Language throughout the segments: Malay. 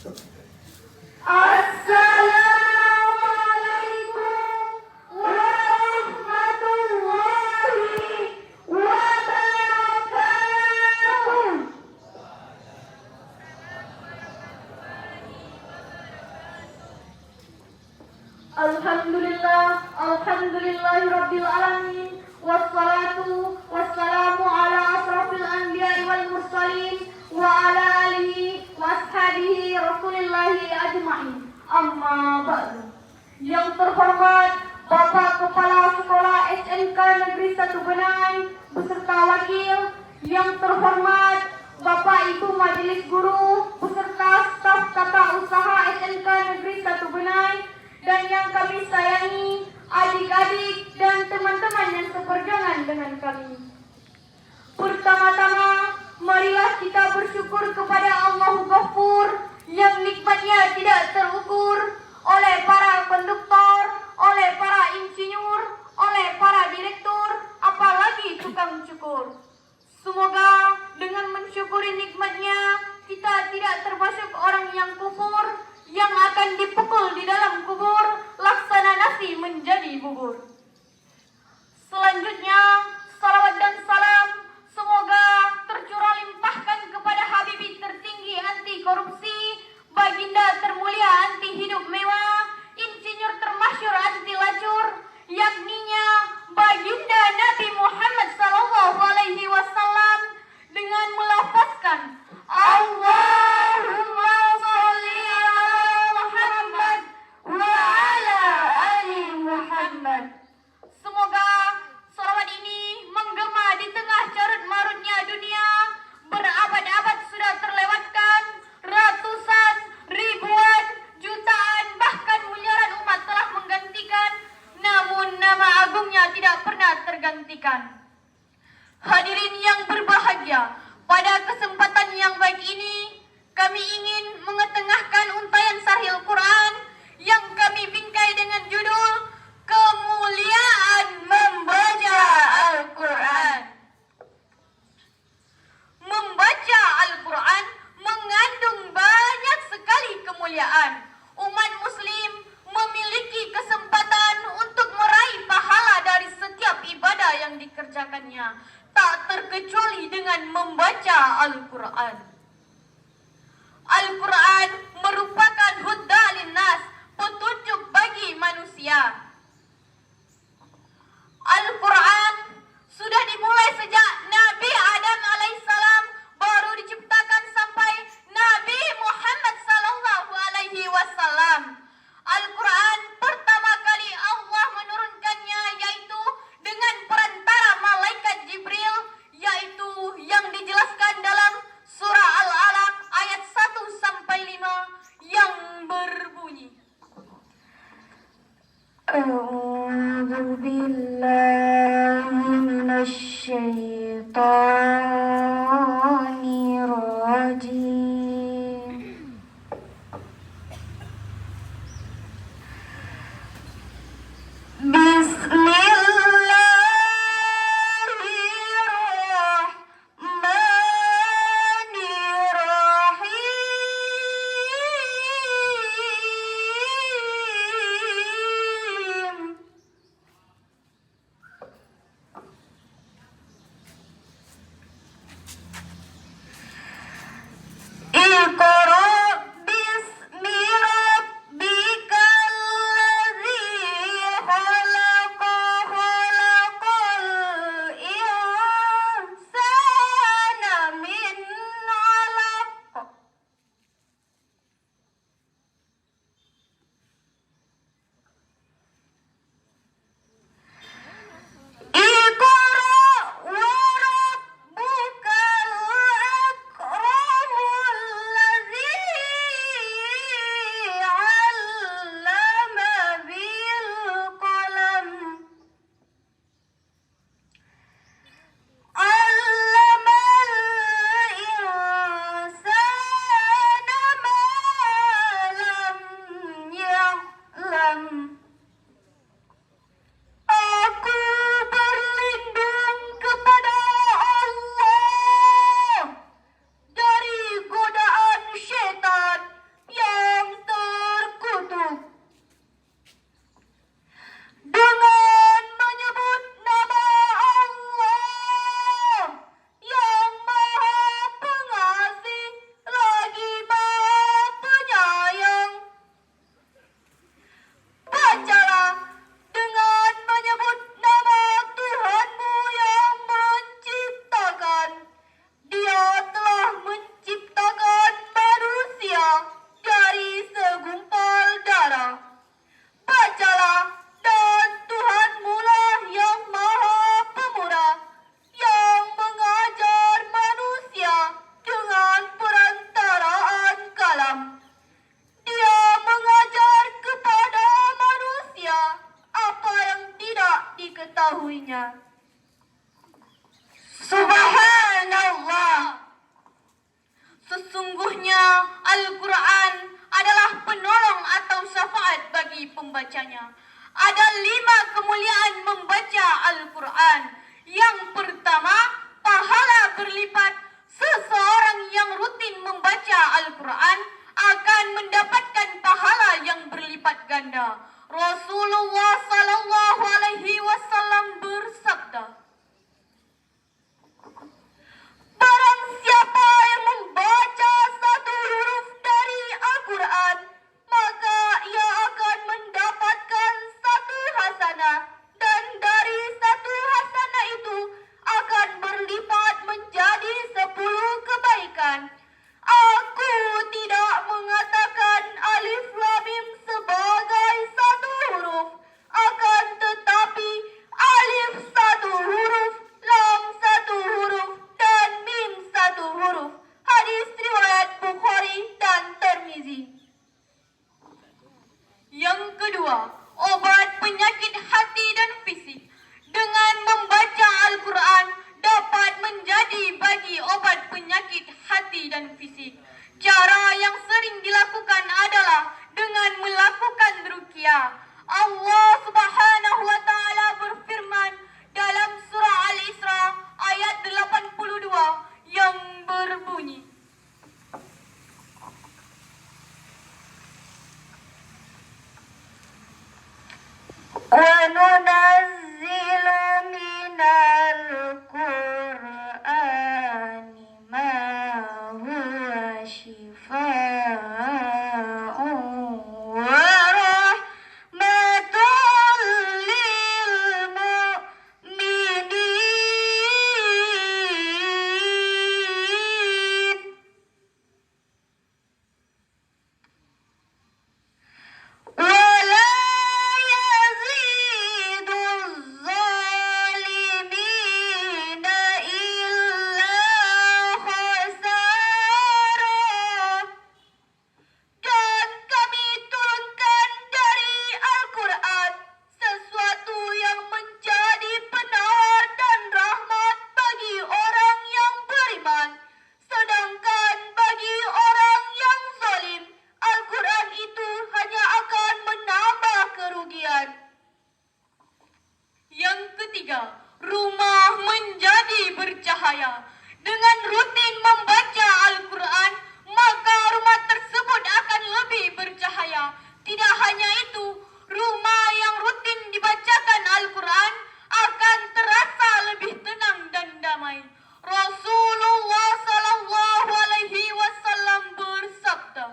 Assalamualaikum warahmatullahi wabarakatuh. Alhamdulillahirabbil alamin, wassalatu wassalamu ala asrofil anbiya'i wal mursalin wa ala alihi washabihi rasulillahi ajma'in. Amma ba'du. Yang terhormat Bapak Kepala Sekolah SMK Negeri 1 Benai beserta wakil, yang terhormat Bapak Ibu Majelis Guru beserta staf tata usaha SMK Negeri 1 Benai, dan yang kami sayangi adik-adik dan teman-teman yang seperjuangan dengan kami. Pertama-tama, marilah kita bersyukur kepada Allah Ghafur yang nikmatnya tidak terukur, oleh para konduktor, oleh para insinyur, oleh para direktur, apalagi tukang cukur. Semoga dengan mensyukuri nikmatnya, kita tidak termasuk orang yang kufur, yang akan dipukul di dalam kubur, laksana nasi menjadi bubur. Selanjutnya, salawat dan salam semoga tercurah limpahkan kepada Habibi tertinggi anti korupsi, baginda termulia anti hidup mewah, insinyur termasyur anti lacur, yakninya baginda Nabi Muhammad SAW, dengan melafazkan Allahumma sholli ala Muhammad wa ala ali Muhammad. Semoga salawat ini menggema di tengah carut marutnya dunia. Berabad-abad sudah terlewatkan, ratusan, ribuan, jutaan, bahkan miliaran umat telah menggantikan, namun nama agungnya tidak pernah tergantikan. Hadirin yang berbahagia, pada kesempatan yang baik ini, kami ingin mengetengahkan untayan Sarhil Quran yang kami bingkai dengan judul Kemuliaan Membaca Al-Quran. Membaca Al-Quran mengandung banyak sekali kemuliaan. Umat muslim memiliki kesempatan untuk meraih pahala dari setiap ibadah yang dikerjakannya, tak terkecuali dengan membaca Al-Quran. Al-Quran merupakan huda linnas, petunjuk bagi manusia. Al-Quran sudah dimulai sejak Nabi Adam alaihissalam baru diciptakan sampai Nabi Muhammad SAW. Al-Quran pertama kali Allah menurunkannya yaitu dengan perantara malaikat Jibril, yaitu yang dijelaskan dalam surah Al-Alaq ayat 1-5 yang berbunyi, A'udzu billahi minasy syaithanir rajim. Bismillahirrahmanirrahim. Rasulullah Sallallahu Alaihi Wasallam bersabda, barang siapa yang membaca satu huruf dari Al-Quran, maka ia akan mendapatkan satu hasanah, dan dari satu hasanah itu akan berlipat menjadi 10 kebaikan. Aku tidak mengatakan alif lam mim sebagai satu huruf, akan tetapi alif satu huruf, lam satu huruf, dan mim satu huruf. Hadis riwayat Bukhari dan Tirmizi. Yang kedua, obat penyakit hati dan fisik. Dengan membaca Al-Quran dapat menjadi bagi obat penyakit hati dan fisik. Cara yang sering dilakukan adalah dengan melakukan ruqyah. Allah Subhanahu wa taala berfirman dalam surah Al-Isra ayat 82 yang berbunyi, وَنُنَزِّلُ مِنَ الْقُرْآنِ مَا هُوَ شِفَاءٌ وَرَحْمَةٌ لِّلْمُؤْمِنِينَ وَلَا يَزِيدُ الظَّالِمِينَ إِلَّا خَسَارًا. Dan kami turunkan dari Al-Quran sesuatu yang menjadi penawar dan rahmat bagi orang yang beriman. Sedangkan bagi orang yang zalim, Al-Quran itu hanya akan menambah kerugian. Yang ketiga, rumah menjadi bercahaya. Dengan rutin membaca Al-Quran, maka rumah tersebut akan lebih bercahaya. Tidak hanya itu, rumah yang rutin dibacakan Al-Quran akan terasa lebih tenang dan damai. Rasulullah Sallallahu Alaihi Wasallam bersabda,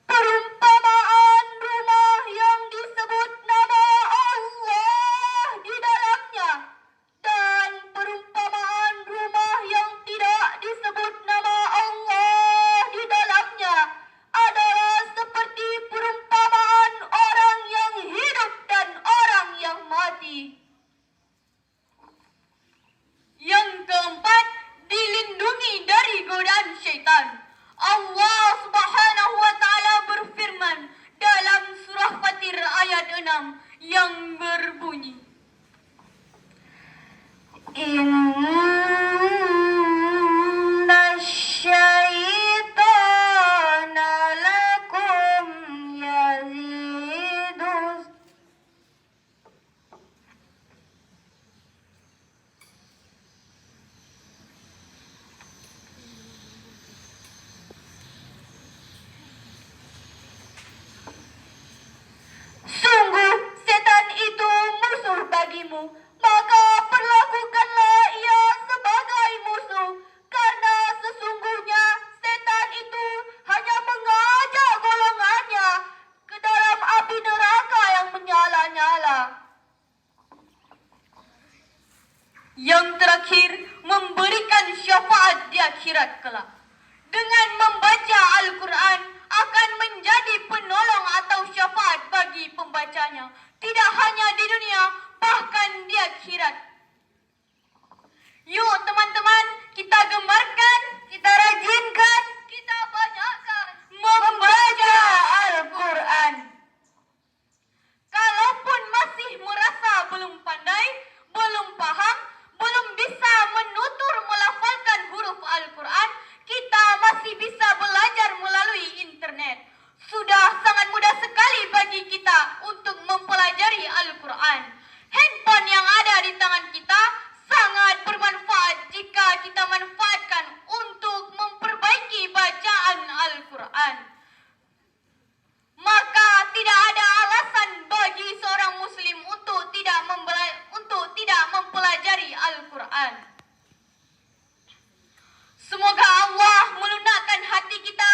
perumpamaan rumah yang disebut nama Allah di dalamnya dan perumpamaan rumah yang tidak disebut nama Allah di dalamnya adalah seperti perumpamaan orang yang hidup dan orang yang mati. Yang keempat, dilindungi dari godaan syaitan. Allah Subhanahu wa taala berfirman dalam surah Fatir ayat 6 yang berbunyi, Innasyaitanā lakum yazidus. Sungguh setan itu musuh bagimu, maka perlakukanlah ia sebagai musuh, karena sesungguhnya setan itu hanya mengajak golongannya ke dalam api neraka yang menyala-nyala. Yang terakhir, memberikan syafaat di akhirat kelak. Dengan membaca Al-Quran akan menjadi penolong atau syafaat bagi pembacanya, tidak hanya di dunia, bahkan di akhirat. Yuk teman-teman, kita gembarkan, kita rajinkan, kita banyakkan membaca Al-Quran. Kalaupun masih merasa belum pandai, belum paham, belum bisa menutur melafalkan huruf Al-Quran, kita masih bisa belajar melalui internet. Sudah sangat mudah sekali bagi kita untuk mempelajari Al-Quran. Handphone yang ada di tangan kita sangat bermanfaat jika kita manfaatkan untuk memperbaiki bacaan Al-Quran. Maka tidak ada alasan bagi seorang muslim untuk tidak mempelajari Al-Quran. Semoga Allah melunakkan hati kita